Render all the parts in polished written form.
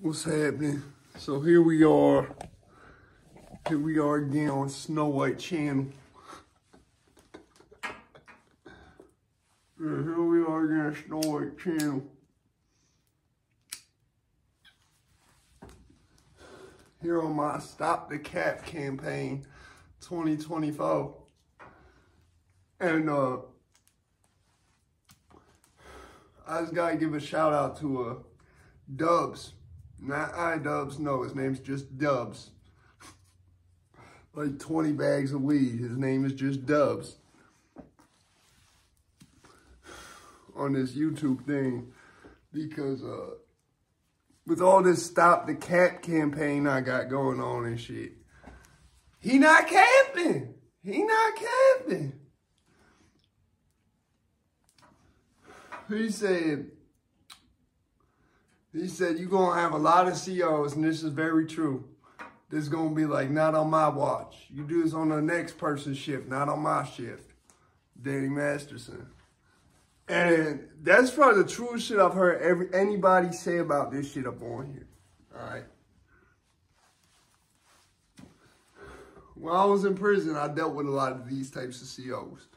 What's happening? So here we are again on Snow White channel. Yeah, here we are again on Snow White channel. Here on my Stop the Cap campaign 2024. And I just gotta give a shout out to Dubs. Not iDubbbz, no, his name's just Dubs. Like 20 bags of weed, his name is just Dubs. On this YouTube thing, because with all this Stop the Cap campaign I got going on and shit, he not capping. He not capping. He said, you're going to have a lot of COs, and this is very true. This is going to be like, not on my watch. You do this on the next person's shift, not on my shift. Danny Masterson. And that's probably the truest shit I've heard anybody say about this shit up on here. All right. When I was in prison, I dealt with a lot of these types of COs.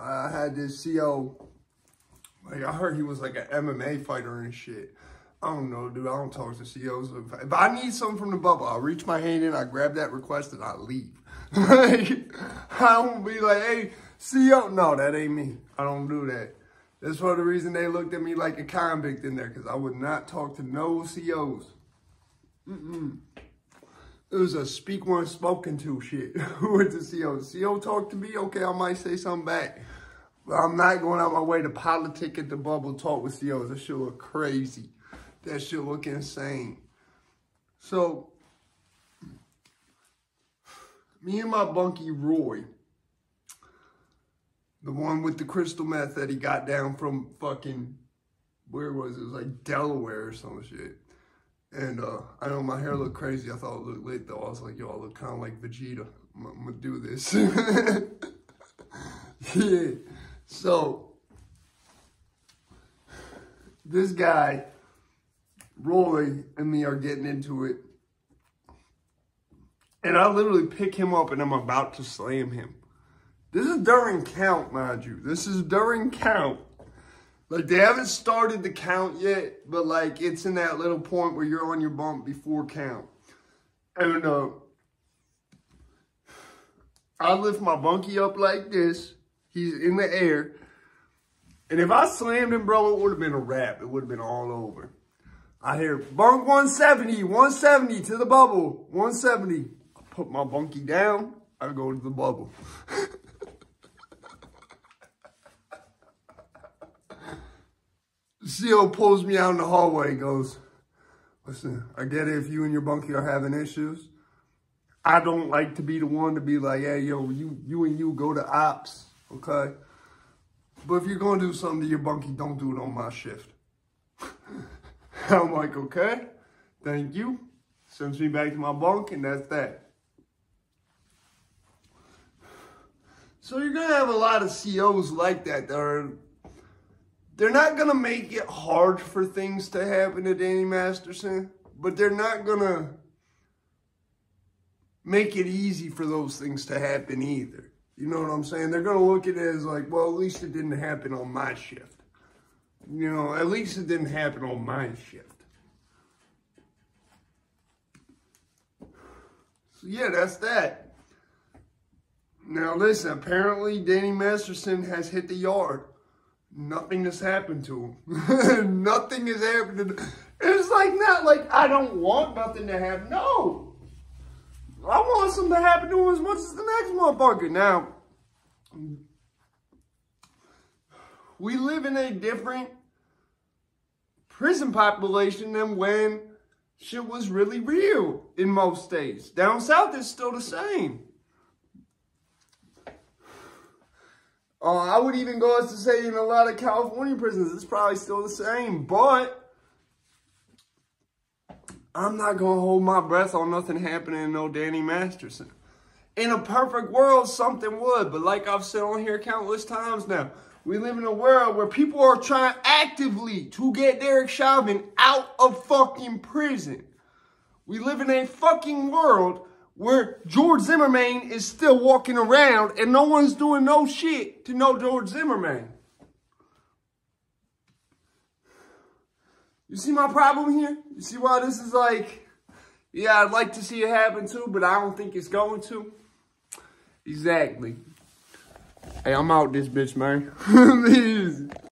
I had this CO, like I heard he was like an MMA fighter and shit. I don't know, dude. I don't talk to COs. If I need something from the bubble, I'll reach my hand in, I grab that request, and I leave. Like, I don't be like, hey, CO. No, that ain't me. I don't do that. That's for the reason they looked at me like a convict in there, because I would not talk to no COs. It was a speak when spoken to shit with the CO. The CO talk to me, okay, I might say something back. But I'm not going out my way to politic at the bubble, talk with COs. That shit look crazy. That shit look insane. So, me and my bunkie Roy, the one with the crystal meth that he got down from fucking, where was it? It was like Delaware or some shit. And I know my hair looked crazy. I thought it looked lit though. I was like, yo, I look kind of like Vegeta. I'm gonna do this. Yeah. So, this guy, Roy, and me are getting into it. And I literally pick him up and I'm about to slam him. This is during count, mind you. This is during count. Like, they haven't started the count yet, but, like, it's in that little point where you're on your bump before count. And I lift my bunkie up like this. He's in the air. And if I slammed him, bro, it would have been a wrap. It would have been all over. I hear, bunk 170, 170 to the bubble, 170. I put my bunkie down. I go to the bubble. CO pulls me out in the hallway and goes, listen, I get it if you and your bunkie are having issues. I don't like to be the one to be like, hey, yo, you and you go to ops, okay? But if you're going to do something to your bunkie, don't do it on my shift. I'm like, okay, thank you. Sends me back to my bunk, and that's that. So you're going to have a lot of COs like that they're not going to make it hard for things to happen to Danny Masterson, but they're not going to make it easy for those things to happen either. You know what I'm saying? They're going to look at it as like, well, at least it didn't happen on my shift. You know, at least it didn't happen on my shift. So yeah, that's that. Now listen, apparently Danny Masterson has hit the yard. Nothing has happened to him. Nothing has happened to him. It's like, not like I don't want nothing to happen. No. I want something to happen to him as much as the next motherfucker. Now, we live in a different prison population than when shit was really real in most states. Down south, it's still the same. I would even go as to say in a lot of California prisons, it's probably still the same. But I'm not going to hold my breath on nothing happening to no Danny Masterson. In a perfect world, something would. But like I've said on here countless times now, We live in a world where people are trying actively to get Derek Chauvin out of fucking prison. We live in a fucking world where George Zimmerman is still walking around and no one's doing no shit to know George Zimmerman. You see my problem here? You see why this is like, yeah, I'd like to see it happen too, but I don't think it's going to. Exactly. Hey, I'm out this bitch, man.